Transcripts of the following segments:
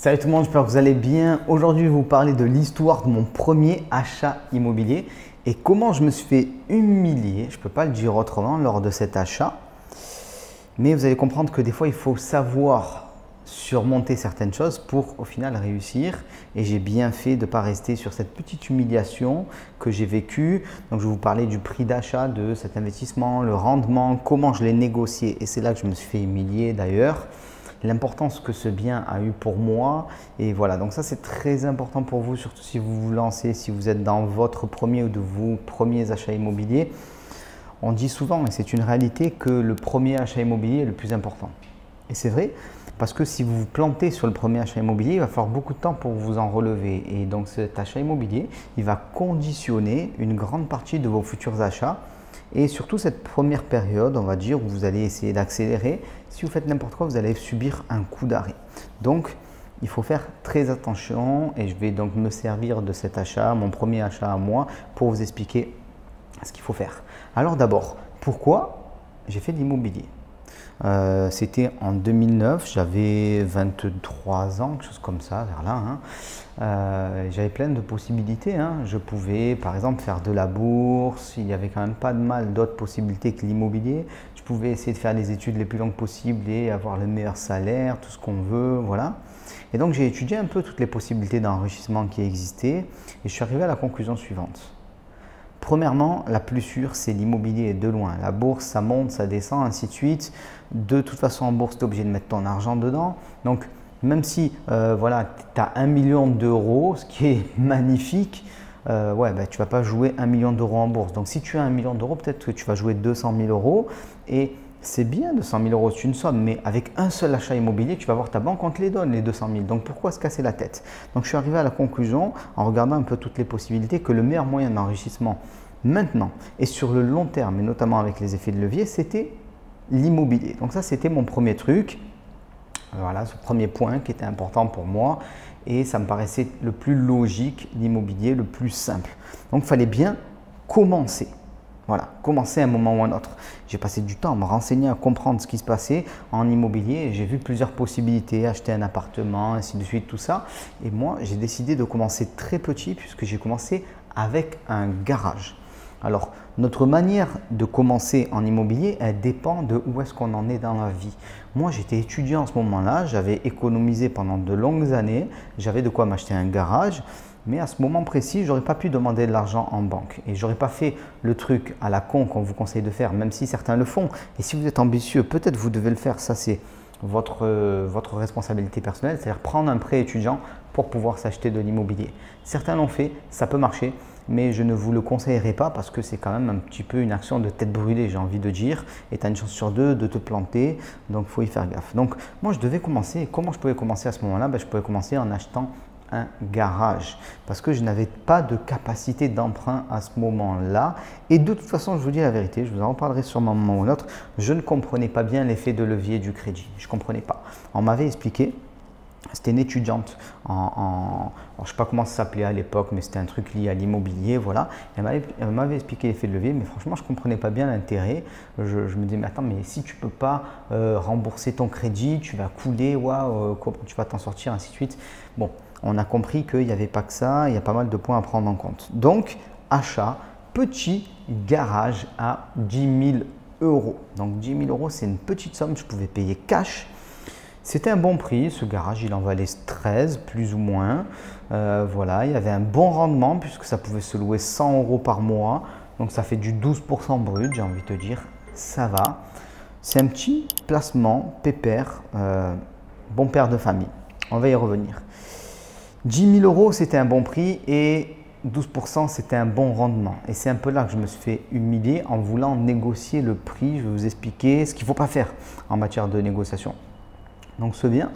Salut tout le monde, j'espère que vous allez bien. Aujourd'hui, je vais vous parler de l'histoire de mon premier achat immobilier et comment je me suis fait humilier, je ne peux pas le dire autrement, lors de cet achat. Mais vous allez comprendre que des fois, il faut savoir surmonter certaines choses pour au final réussir. Et j'ai bien fait de ne pas rester sur cette petite humiliation que j'ai vécue. Donc, je vais vous parler du prix d'achat de cet investissement, le rendement, comment je l'ai négocié. Et c'est là que je me suis fait humilier d'ailleurs. L'importance que ce bien a eu pour moi. Et voilà, donc ça c'est très important pour vous, surtout si vous vous lancez, si vous êtes dans votre premier ou de vos premiers achats immobiliers. On dit souvent, et c'est une réalité, que le premier achat immobilier est le plus important. Et c'est vrai, parce que si vous vous plantez sur le premier achat immobilier, il va falloir beaucoup de temps pour vous en relever. Et donc cet achat immobilier, il va conditionner une grande partie de vos futurs achats. Et surtout cette première période, on va dire, où vous allez essayer d'accélérer, si vous faites n'importe quoi, vous allez subir un coup d'arrêt. Donc, il faut faire très attention et je vais donc me servir de cet achat, mon premier achat à moi, pour vous expliquer ce qu'il faut faire. Alors d'abord, pourquoi j'ai fait de l'immobilier? C'était en 2009, j'avais 23 ans, quelque chose comme ça, vers là. J'avais plein de possibilités. Je pouvais par exemple faire de la bourse, il n'y avait quand même pas de mal d'autres possibilités que l'immobilier. Je pouvais essayer de faire les études les plus longues possibles et avoir le meilleur salaire, tout ce qu'on veut, voilà. Et donc j'ai étudié un peu toutes les possibilités d'enrichissement qui existaient et je suis arrivé à la conclusion suivante. Premièrement, la plus sûre, c'est l'immobilier de loin. La bourse, ça monte, ça descend, ainsi de suite. De toute façon, en bourse, tu es obligé de mettre ton argent dedans. Donc, même si voilà, tu as 1 million d'euros, ce qui est magnifique, tu ne vas pas jouer 1 million d'euros en bourse. Donc, si tu as 1 million d'euros, peut-être que tu vas jouer 200 000 euros. Et c'est bien, 200 000 euros, c'est une somme, mais avec un seul achat immobilier, tu vas voir ta banque, on te les donne, les 200 000. Donc, pourquoi se casser la tête? Donc, je suis arrivé à la conclusion, en regardant un peu toutes les possibilités, que le meilleur moyen d'enrichissement maintenant et sur le long terme, et notamment avec les effets de levier, c'était l'immobilier. Donc ça, c'était mon premier truc. Voilà, ce premier point qui était important pour moi et ça me paraissait le plus logique, l'immobilier, le plus simple. Donc, il fallait bien commencer. Voilà, commencer à un moment ou un autre. J'ai passé du temps à me renseigner, à comprendre ce qui se passait en immobilier. J'ai vu plusieurs possibilités, acheter un appartement, ainsi de suite, tout ça. Et moi, j'ai décidé de commencer très petit puisque j'ai commencé avec un garage. Alors, notre manière de commencer en immobilier, elle dépend de où est-ce qu'on en est dans la vie. Moi, j'étais étudiant à ce moment-là, j'avais économisé pendant de longues années, j'avais de quoi m'acheter un garage. Mais à ce moment précis, je n'aurais pas pu demander de l'argent en banque et je n'aurais pas fait le truc à la con qu'on vous conseille de faire, même si certains le font. Et si vous êtes ambitieux, peut-être vous devez le faire, ça c'est votre responsabilité personnelle, c'est-à-dire prendre un prêt étudiant pour pouvoir s'acheter de l'immobilier. Certains l'ont fait, ça peut marcher, mais je ne vous le conseillerais pas parce que c'est quand même un petit peu une action de tête brûlée, j'ai envie de dire, et tu as une chance sur deux de te planter, donc il faut y faire gaffe. Donc moi je devais commencer, comment je pouvais commencer à ce moment-là? Je pouvais commencer en achetant un garage parce que je n'avais pas de capacité d'emprunt à ce moment-là et de toute façon je vous dis la vérité, je vous en reparlerai sûrement un moment ou un autre, je ne comprenais pas bien l'effet de levier du crédit, je ne comprenais pas. On m'avait expliqué, c'était une étudiante alors, je ne sais pas comment ça s'appelait à l'époque, mais c'était un truc lié à l'immobilier, voilà. Elle m'avait expliqué l'effet de levier, mais franchement, je ne comprenais pas bien l'intérêt. Je me disais, mais attends, mais si tu ne peux pas rembourser ton crédit, tu vas couler, comment tu vas t'en sortir, ainsi de suite. Bon, on a compris qu'il n'y avait pas que ça, il y a pas mal de points à prendre en compte. Donc, achat, petit garage à 10 000 euros. Donc, 10 000 euros, c'est une petite somme, je pouvais payer cash. C'était un bon prix, ce garage, il en valait 13 plus ou moins. Voilà, il y avait un bon rendement puisque ça pouvait se louer 100 euros par mois. Donc ça fait du 12% brut, j'ai envie de te dire, ça va. C'est un petit placement pépère, bon père de famille. On va y revenir. 10 000 euros, c'était un bon prix et 12%, c'était un bon rendement. Et c'est un peu là que je me suis fait humilier en voulant négocier le prix. Je vais vous expliquer ce qu'il ne faut pas faire en matière de négociation. Donc ce bien,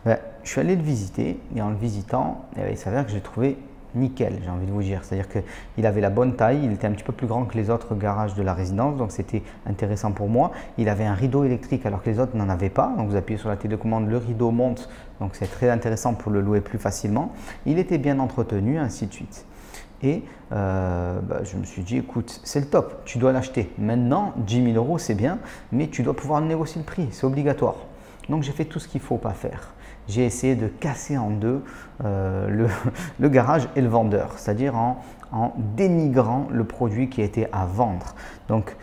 je suis allé le visiter et en le visitant, il s'avère que je l'ai trouvé nickel, j'ai envie de vous dire. C'est-à-dire qu'il avait la bonne taille, il était un petit peu plus grand que les autres garages de la résidence, donc c'était intéressant pour moi. Il avait un rideau électrique alors que les autres n'en avaient pas. Donc vous appuyez sur la télécommande, le rideau monte, donc c'est très intéressant pour le louer plus facilement. Il était bien entretenu, ainsi de suite. Et je me suis dit, écoute, c'est le top, tu dois l'acheter. Maintenant, 10 000 euros, c'est bien, mais tu dois pouvoir négocier le prix, c'est obligatoire. Donc j'ai fait tout ce qu'il ne faut pas faire. j'ai essayé de casser en deux le garage et le vendeur, c'est-à-dire en dénigrant le produit qui était à vendre. Donc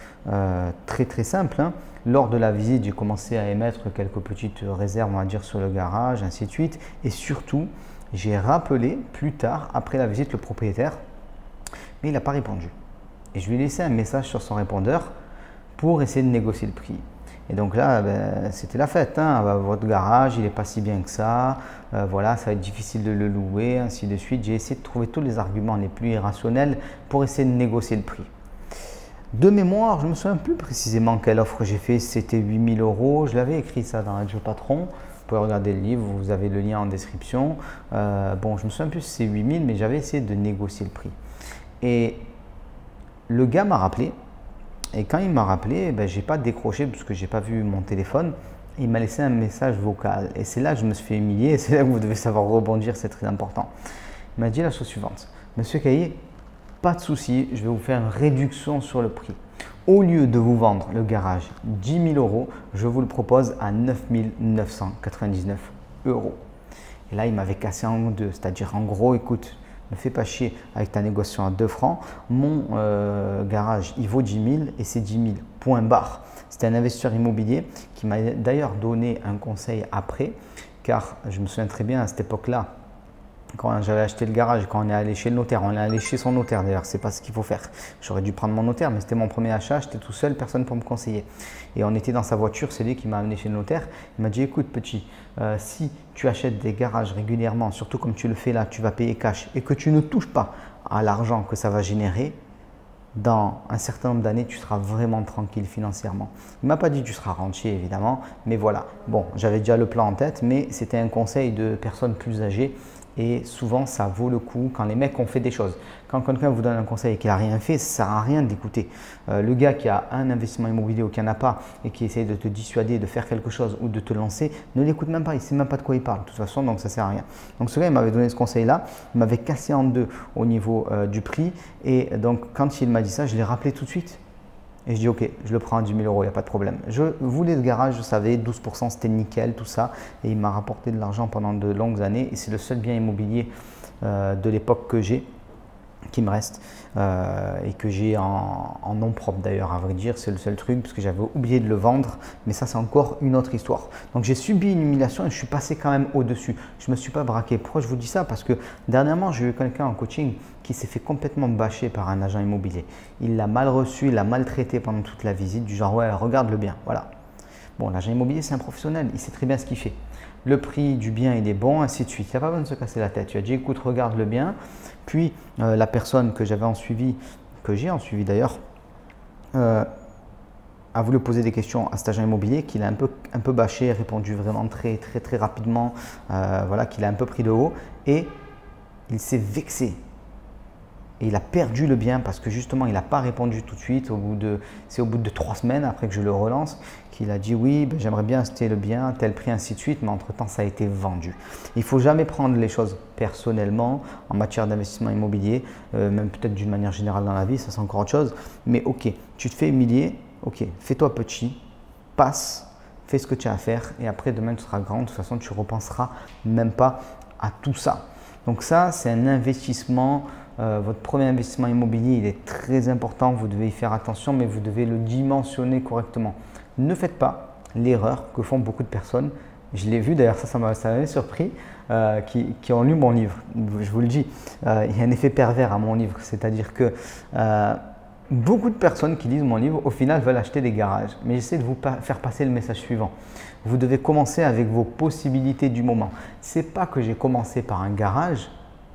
très très simple, hein. Lors de la visite, j'ai commencé à émettre quelques petites réserves, on va dire, sur le garage, ainsi de suite. Et surtout, j'ai rappelé plus tard, après la visite, le propriétaire, mais il n'a pas répondu. Et je lui ai laissé un message sur son répondeur pour essayer de négocier le prix. Et donc là, c'était la fête, hein. Votre garage, il n'est pas si bien que ça, voilà, ça va être difficile de le louer, ainsi de suite. J'ai essayé de trouver tous les arguments les plus irrationnels pour essayer de négocier le prix. De mémoire, je ne me souviens plus précisément quelle offre j'ai fait, c'était 8 000 €. Je l'avais écrit ça dans Adjo Patron. Vous pouvez regarder le livre, vous avez le lien en description. Bon, je me souviens plus si c'est 8 000, mais j'avais essayé de négocier le prix. Et le gars m'a rappelé. Et quand il m'a rappelé, je n'ai pas décroché parce que je n'ai pas vu mon téléphone. Il m'a laissé un message vocal. Et c'est là que je me suis fait humilier. Et c'est là que vous devez savoir rebondir, c'est très important. Il m'a dit la chose suivante. Monsieur Caillé, pas de souci, je vais vous faire une réduction sur le prix. Au lieu de vous vendre le garage 10 000 €, je vous le propose à 9 999 €. Et là, il m'avait cassé en deux. C'est-à-dire, en gros, écoute, ne fais pas chier avec ta négociation à 2 francs. Mon garage, il vaut 10 000 et c'est 10 000. Point barre. C'était un investisseur immobilier qui m'a d'ailleurs donné un conseil après, car je me souviens très bien à cette époque-là, quand j'avais acheté le garage, quand on est allé chez le notaire, on est allé chez son notaire d'ailleurs, c'est pas ce qu'il faut faire. J'aurais dû prendre mon notaire, mais c'était mon premier achat, j'étais tout seul, personne pour me conseiller. Et on était dans sa voiture, c'est lui qui m'a amené chez le notaire. Il m'a dit, écoute petit, si tu achètes des garages régulièrement, surtout comme tu le fais là, tu vas payer cash et que tu ne touches pas à l'argent que ça va générer, dans un certain nombre d'années, tu seras vraiment tranquille financièrement. Il ne m'a pas dit que tu seras rentier évidemment, mais voilà. Bon, j'avais déjà le plan en tête, mais c'était un conseil de personnes plus âgées. Et souvent, ça vaut le coup quand les mecs ont fait des choses. Quand quelqu'un vous donne un conseil et qu'il n'a rien fait, ça ne sert à rien d'écouter. Le gars qui a un investissement immobilier ou qui n'en a pas et qui essaie de te dissuader de faire quelque chose ou de te lancer, ne l'écoute même pas, il ne sait même pas de quoi il parle de toute façon, donc ça ne sert à rien. Donc ce gars, il m'avait donné ce conseil-là, il m'avait cassé en deux au niveau du prix. Et donc quand il m'a dit ça, je l'ai rappelé tout de suite. Et je dis ok, je le prends à 10 000 €, il n'y a pas de problème. Je voulais le garage, je savais, 12 %, c'était nickel, tout ça. Et il m'a rapporté de l'argent pendant de longues années. Et c'est le seul bien immobilier de l'époque que j'ai, qui me reste et que j'ai en nom propre d'ailleurs, à vrai dire. C'est le seul truc parce que j'avais oublié de le vendre. Mais ça, c'est encore une autre histoire. Donc j'ai subi une humiliation et je suis passé quand même au-dessus. Je ne me suis pas braqué. Pourquoi je vous dis ça? Parce que dernièrement, j'ai eu quelqu'un en coaching qui s'est fait complètement bâcher par un agent immobilier. Il l'a mal reçu, il l'a maltraité pendant toute la visite, du genre ouais, regarde le bien, voilà. Bon, l'agent immobilier, c'est un professionnel, il sait très bien ce qu'il fait. Le prix du bien, il est bon, ainsi de suite. Il n'y a pas besoin de se casser la tête. Tu as dit écoute, regarde le bien. Puis la personne que j'avais en suivi, que j'ai en suivi d'ailleurs, a voulu poser des questions à cet agent immobilier qu'il a un peu bâché, répondu vraiment très rapidement, voilà, qu'il a un peu pris de haut et il s'est vexé. Et il a perdu le bien parce que justement, il n'a pas répondu tout de suite. C'est au bout de 3 semaines, après que je le relance, qu'il a dit oui, j'aimerais bien acheter le bien, tel prix, ainsi de suite, mais entre-temps, ça a été vendu. Il ne faut jamais prendre les choses personnellement en matière d'investissement immobilier, même peut-être d'une manière générale dans la vie, ça c'est encore autre chose. Mais ok, tu te fais humilier, ok, fais-toi petit, passe, fais ce que tu as à faire et après demain tu seras grand. De toute façon, tu ne repenseras même pas à tout ça. Donc ça, c'est un investissement. Votre premier investissement immobilier, il est très important, vous devez y faire attention, mais vous devez le dimensionner correctement. Ne faites pas l'erreur que font beaucoup de personnes. Je l'ai vu d'ailleurs, ça m'avait surpris, qui ont lu mon livre. Je vous le dis, il y a un effet pervers à mon livre, c'est-à-dire que beaucoup de personnes qui lisent mon livre, au final, veulent acheter des garages. Mais j'essaie de vous faire passer le message suivant. Vous devez commencer avec vos possibilités du moment. Ce n'est pas que j'ai commencé par un garage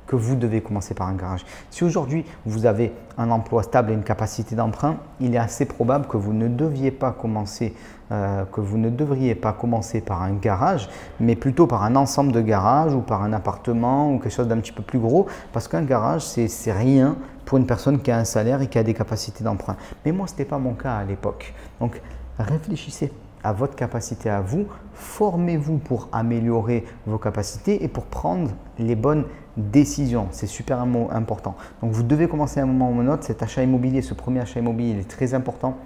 que vous devez commencer par un garage. Si aujourd'hui vous avez un emploi stable et une capacité d'emprunt, il est assez probable que vous ne devriez pas commencer par un garage, mais plutôt par un ensemble de garages ou par un appartement ou quelque chose d'un petit peu plus gros, parce qu'un garage c'est rien pour une personne qui a un salaire et qui a des capacités d'emprunt. Mais moi, ce n'était pas mon cas à l'époque. Donc réfléchissez à votre capacité à vous, formez-vous pour améliorer vos capacités et pour prendre les bonnes décisions. C'est super important. Donc vous devez commencer à un moment ou à un autre. Cet achat immobilier, ce premier achat immobilier, il est très important.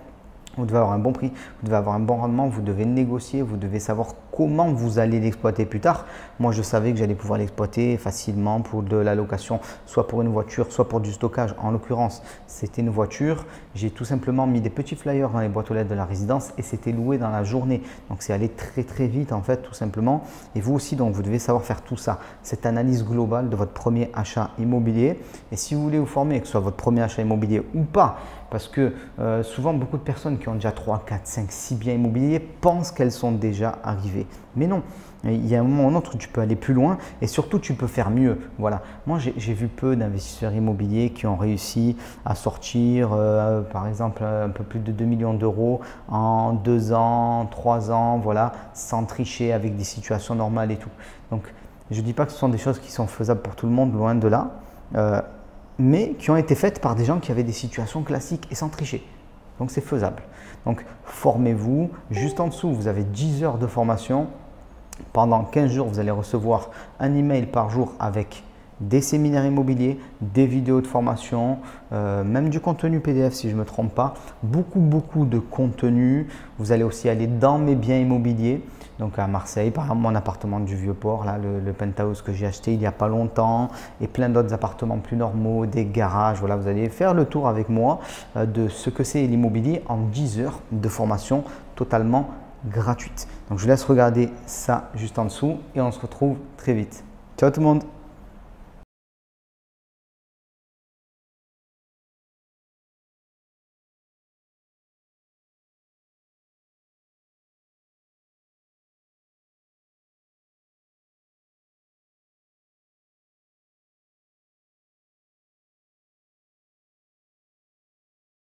Vous devez avoir un bon prix, vous devez avoir un bon rendement, vous devez négocier, vous devez savoir comment vous allez l'exploiter plus tard. Moi, je savais que j'allais pouvoir l'exploiter facilement pour de la location, soit pour une voiture, soit pour du stockage. En l'occurrence, c'était une voiture. J'ai tout simplement mis des petits flyers dans les boîtes aux lettres de la résidence et c'était loué dans la journée. Donc, c'est allé très très vite en fait, tout simplement. Et vous aussi, donc, vous devez savoir faire tout ça. Cette analyse globale de votre premier achat immobilier. Et si vous voulez vous former, que ce soit votre premier achat immobilier ou pas, parce que souvent, beaucoup de personnes qui ont déjà 3, 4, 5, 6 biens immobiliers pensent qu'elles sont déjà arrivées. Mais non, il y a un moment ou un autre où tu peux aller plus loin et surtout, tu peux faire mieux. Voilà. Moi, j'ai vu peu d'investisseurs immobiliers qui ont réussi à sortir, par exemple, un peu plus de 2 millions d'euros en 2 ans, 3 ans, voilà, sans tricher avec des situations normales et tout. Donc, je ne dis pas que ce sont des choses qui sont faisables pour tout le monde, loin de là. Mais qui ont été faites par des gens qui avaient des situations classiques et sans tricher. Donc, c'est faisable. Donc, formez-vous. Juste en dessous, vous avez 10 heures de formation. Pendant 15 jours, vous allez recevoir un email par jour avec des séminaires immobiliers, des vidéos de formation, même du contenu PDF si je ne me trompe pas. Beaucoup de contenu. Vous allez aussi aller dans mes biens immobiliers. Donc à Marseille, par exemple, mon appartement du Vieux-Port, là, le penthouse que j'ai acheté il n'y a pas longtemps et plein d'autres appartements plus normaux, des garages. Voilà, vous allez faire le tour avec moi de ce que c'est l'immobilier en 10 heures de formation totalement gratuite. Donc je vous laisse regarder ça juste en dessous et on se retrouve très vite. Ciao tout le monde!